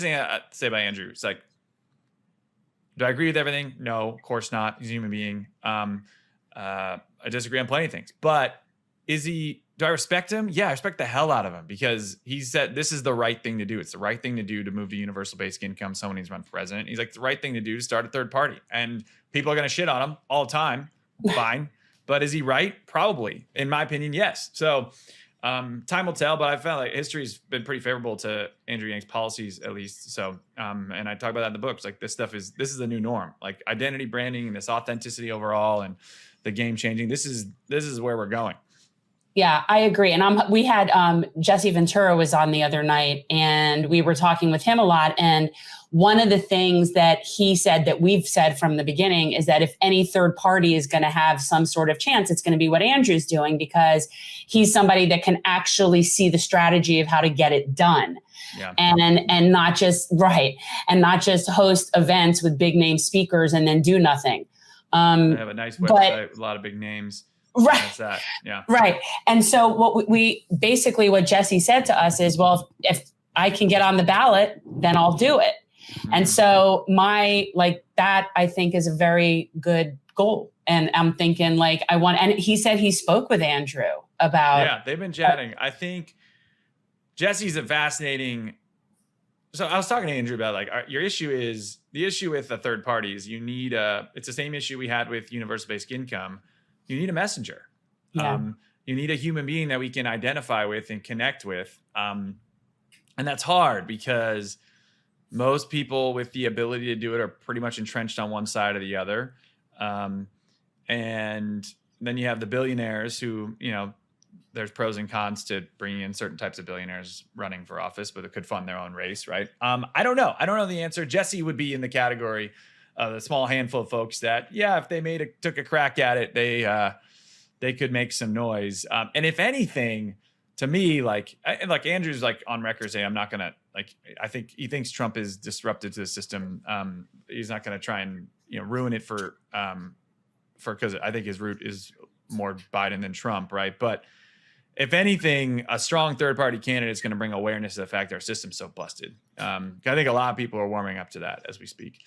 biggest thing I say about Andrew is like, do I agree with everything? No, of course not. He's a human being. I disagree on plenty of things, but do I respect him? Yeah, I respect the hell out of him because he said this is the right thing to do. It's the right thing to do to move to universal basic income. Someone needs to run for president. He's like, the right thing to do to start a third party. And people are going to shit on him all the time. Fine. But is he right? Probably. In my opinion, yes. So time will tell, but I found like history's been pretty favorable to Andrew Yang's policies, at least. So, and I talk about that in the books. Like this is the new norm. Like identity branding and this authenticity overall, and the game changing. This is where we're going. Yeah, I agree. And we had Jesse Ventura was on the other night, and we were talking with him a lot. And one of the things that he said that we've said from the beginning is that if any third party is going to have some sort of chance, it's going to be what Andrew's doing, because he's somebody that can actually see the strategy of how to get it done. Yeah. And not just host events with big name speakers and then do nothing. They have a nice website with a lot of big names. Right. That's that. Yeah. Right. And so what Jesse said to us is, well, if I can get on the ballot, then I'll do it. Mm-hmm. And so that I think is a very good goal. And I'm thinking and he said he spoke with Andrew about. Yeah, they've been chatting. I think Jesse's a fascinating. So I was talking to Andrew about your issue is the issue with the third parties. You need it's the same issue we had with universal basic income. You need a messenger. Yeah. You need a human being that we can identify with and connect with. And that's hard because most people with the ability to do it are pretty much entrenched on one side or the other. And then you have the billionaires who, there's pros and cons to bringing in certain types of billionaires running for office, but it could fund their own race, right? I don't know. I don't know the answer. Jesse would be in the category the small handful of folks that, if they took a crack at it, they could make some noise. And if anything, to me, like Andrew's on record saying, I'm not gonna I think he thinks Trump is disruptive to the system. He's not gonna try and ruin it because I think his route is more Biden than Trump, right? But if anything, a strong third party candidate is going to bring awareness to the fact that our system's so busted. I think a lot of people are warming up to that as we speak.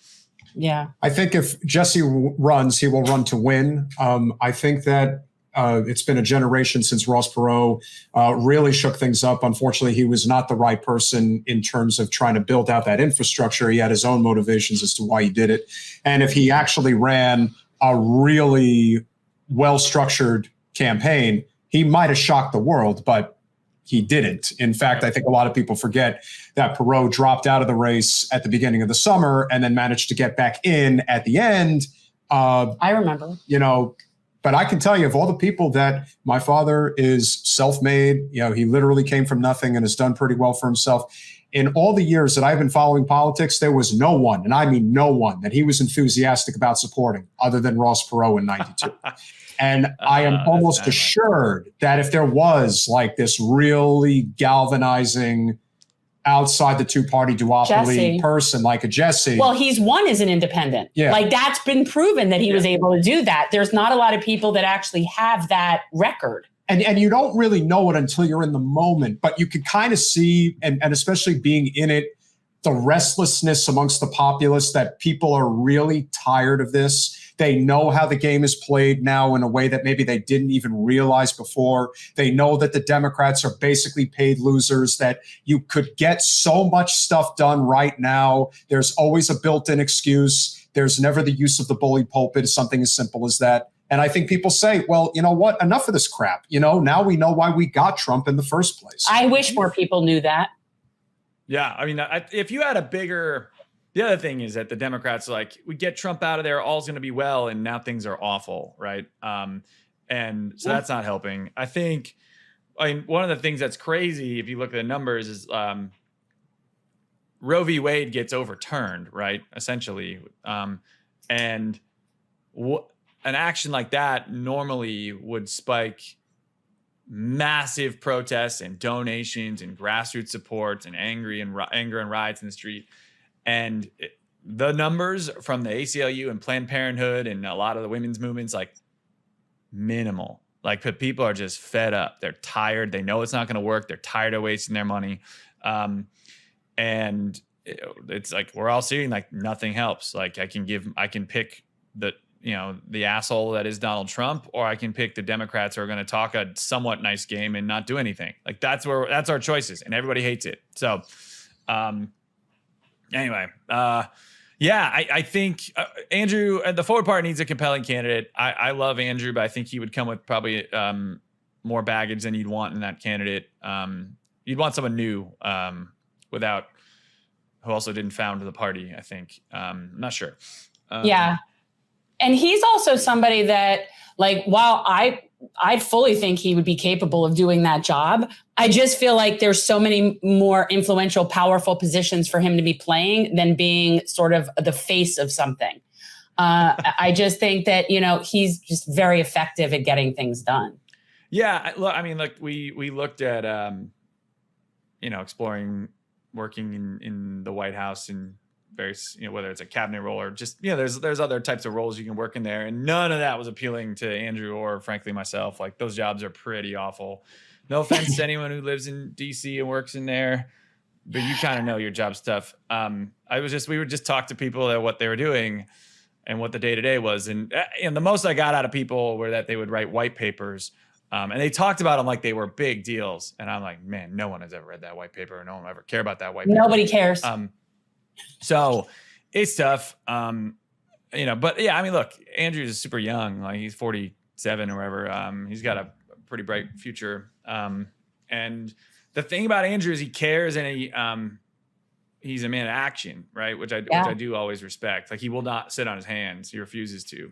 Yeah. I think if Jesse runs, he will run to win. I think that it's been a generation since Ross Perot really shook things up. Unfortunately, he was not the right person in terms of trying to build out that infrastructure. He had his own motivations as to why he did it. And if he actually ran a really well-structured campaign, he might have shocked the world, but he didn't. In fact, I think a lot of people forget that Perot dropped out of the race at the beginning of the summer and then managed to get back in at the end. I remember. But I can tell you, of all the people that my father is self-made, he literally came from nothing and has done pretty well for himself. In all the years that I've been following politics, there was no one, and I mean no one, that he was enthusiastic about supporting other than Ross Perot in 92. And I am almost assured that if there was this really galvanizing outside the two-party duopoly person like a Jesse. Well, he's won as an independent. Yeah. That's been proven that he was able to do that. There's not a lot of people that actually have that record. And you don't really know it until you're in the moment, but you can kind of see, and especially being in it, the restlessness amongst the populace that people are really tired of this. They know how the game is played now in a way that maybe they didn't even realize before. They know that the Democrats are basically paid losers, that you could get so much stuff done right now. There's always a built-in excuse. There's never the use of the bully pulpit, something as simple as that. And I think people say, well, you know what? Enough of this crap. Now we know why we got Trump in the first place. I wish more people knew that. Yeah. I mean, if you had the other thing is that the Democrats we get Trump out of there, all's going to be well, and now things are awful, right? And so that's not helping. I think, one of the things that's crazy, if you look at the numbers, is Roe v. Wade gets overturned, right? Essentially. And an action like that normally would spike massive protests and donations and grassroots support and anger and riots in the street. And the numbers from the ACLU and Planned Parenthood and a lot of the women's movements, minimal. People are just fed up. They're tired. They know it's not going to work. They're tired of wasting their money. And it's like we're all seeing like nothing helps. Like I can pick the asshole that is Donald Trump, or I can pick the Democrats who are going to talk a somewhat nice game and not do anything. Like that's our choices, and everybody hates it. So, anyway, I think Andrew, the forward party needs a compelling candidate. I love Andrew, but I think he would come with probably more baggage than you'd want in that candidate. You'd want someone new without who also didn't found the party, I think. I'm not sure. Yeah. And he's also somebody that, like, while I fully think he would be capable of doing that job, I just feel like there's so many more influential, powerful positions for him to be playing than being sort of the face of something. I just think that, he's just very effective at getting things done. Yeah. I mean, like we looked at, exploring working in the White House and various, whether it's a cabinet role or just, there's other types of roles you can work in there. And none of that was appealing to Andrew or frankly myself. Like those jobs are pretty awful. No offense to anyone who lives in DC and works in there, but you kind of know your job stuff. We would just talk to people at what they were doing and what the day-to-day was. And the most I got out of people were that they would write white papers. And they talked about them like they were big deals. And I'm like, man, no one has ever read that white paper. No one will ever care about that white paper. Nobody cares. So it's tough. But yeah, I mean, look, Andrew's super young. Like he's 47 or whatever. He's got a pretty bright future. And the thing about Andrew is he cares and he's a man of action, right? Which I do always respect. Like he will not sit on his hands. He refuses to.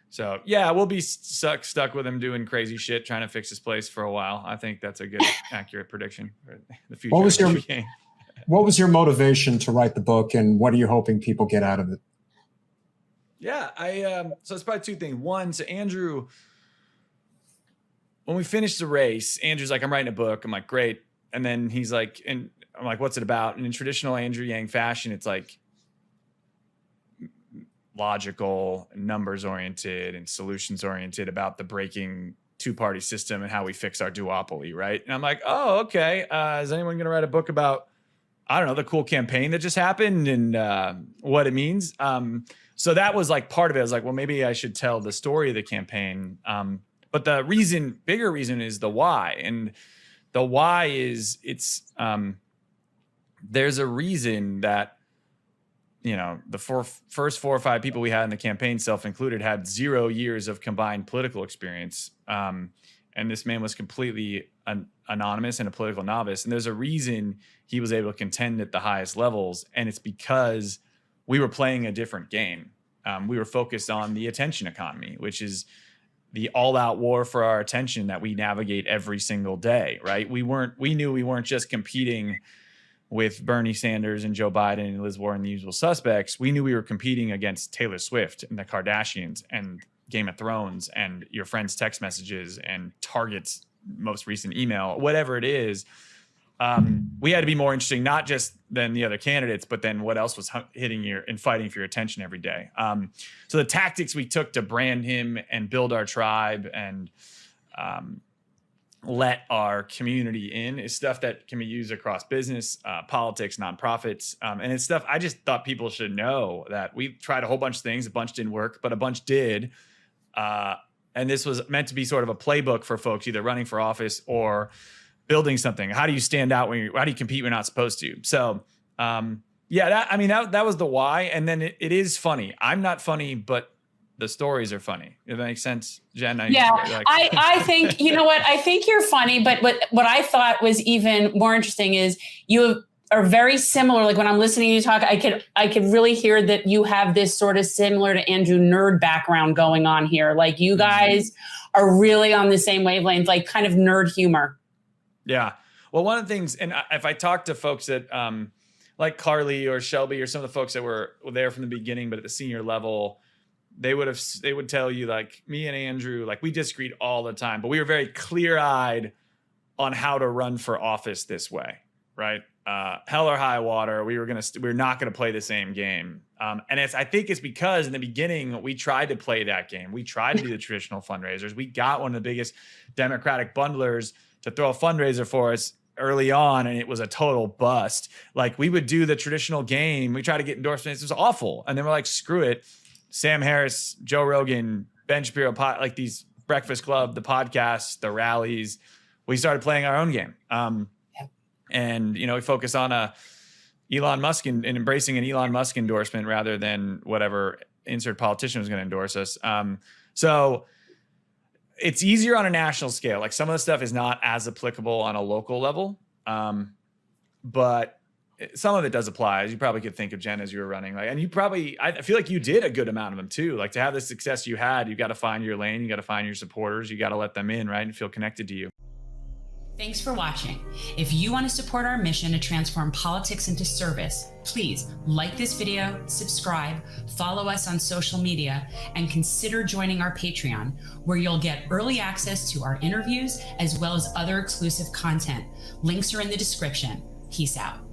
So yeah, we'll be stuck with him doing crazy shit, trying to fix his place for a while. I think that's a good, accurate prediction for the future. What was your motivation to write the book, and what are you hoping people get out of it? Yeah, so it's probably two things. One, so Andrew, when we finished the race, Andrew's like, I'm writing a book. I'm like, great. And then he's like, and I'm like, what's it about? And in traditional Andrew Yang fashion, it's like logical, numbers oriented, and solutions oriented about the breaking two-party system and how we fix our duopoly, right? And I'm like, oh, okay. Is anyone going to write a book about, I don't know, the cool campaign that just happened and what it means? So that was like part of it. I was like, well, maybe I should tell the story of the campaign. But the bigger reason is the why. And the why is there's a reason that, the first 4 or 5 people we had in the campaign, self-included, had 0 years of combined political experience. And this man was completely anonymous and a political novice. And there's a reason he was able to contend at the highest levels. And it's because we were playing a different game. We were focused on the attention economy, which is the all-out war for our attention that we navigate every single day, right? We knew we weren't just competing with Bernie Sanders and Joe Biden and Liz Warren, the usual suspects. We knew we were competing against Taylor Swift and the Kardashians and Game of Thrones and your friend's text messages and Target's most recent email, whatever it is. We had to be more interesting, not just than the other candidates, but then what else was hitting and fighting for your attention every day. So the tactics we took to brand him and build our tribe and let our community in is stuff that can be used across business, politics, nonprofits. And it's stuff I just thought people should know that we tried a whole bunch of things. A bunch didn't work, but a bunch did. And this was meant to be sort of a playbook for folks either running for office or building something. How do you stand out how do you compete when you're not supposed to? So, that was the why. And then it is funny. I'm not funny, but the stories are funny. If that makes sense, Jen? I think, you know what? I think you're funny, but what I thought was even more interesting is you are very similar. Like when I'm listening to you talk, I could really hear that you have this sort of similar to Andrew nerd background going on here. Like you guys are really on the same wavelength, like kind of nerd humor. Yeah. Well, one of the things, and if I talk to folks that like Carly or Shelby or some of the folks that were there from the beginning, but at the senior level, they would tell you, like, me and Andrew, like, we disagreed all the time, but we were very clear-eyed on how to run for office this way, right? Hell or high water, we're not gonna play the same game. And I think it's because in the beginning we tried to play that game. We tried to do the traditional fundraisers. We got one of the biggest Democratic bundlers to throw a fundraiser for us, early on and it was a total bust. Like we would do the traditional game. We try to get endorsements. It was awful. And then we're like, screw it. Sam Harris, Joe Rogan, Ben Shapiro, like these Breakfast Club, the podcasts, the rallies. We started playing our own game. And, you know, we focus on Elon Musk and embracing an Elon Musk endorsement rather than whatever insert politician was going to endorse us. So it's easier on a national scale. Like some of the stuff is not as applicable on a local level. But some of it does apply. As you probably could think of, Jen, as you were running. Like, and you probably, I feel like you did a good amount of them too. Like to have the success you had, you got to find your lane. You got to find your supporters. You got to let them in, right? And feel connected to you. Thanks for watching. If you want to support our mission to transform politics into service, please like this video, subscribe, follow us on social media, and consider joining our Patreon, where you'll get early access to our interviews as well as other exclusive content. Links are in the description. Peace out.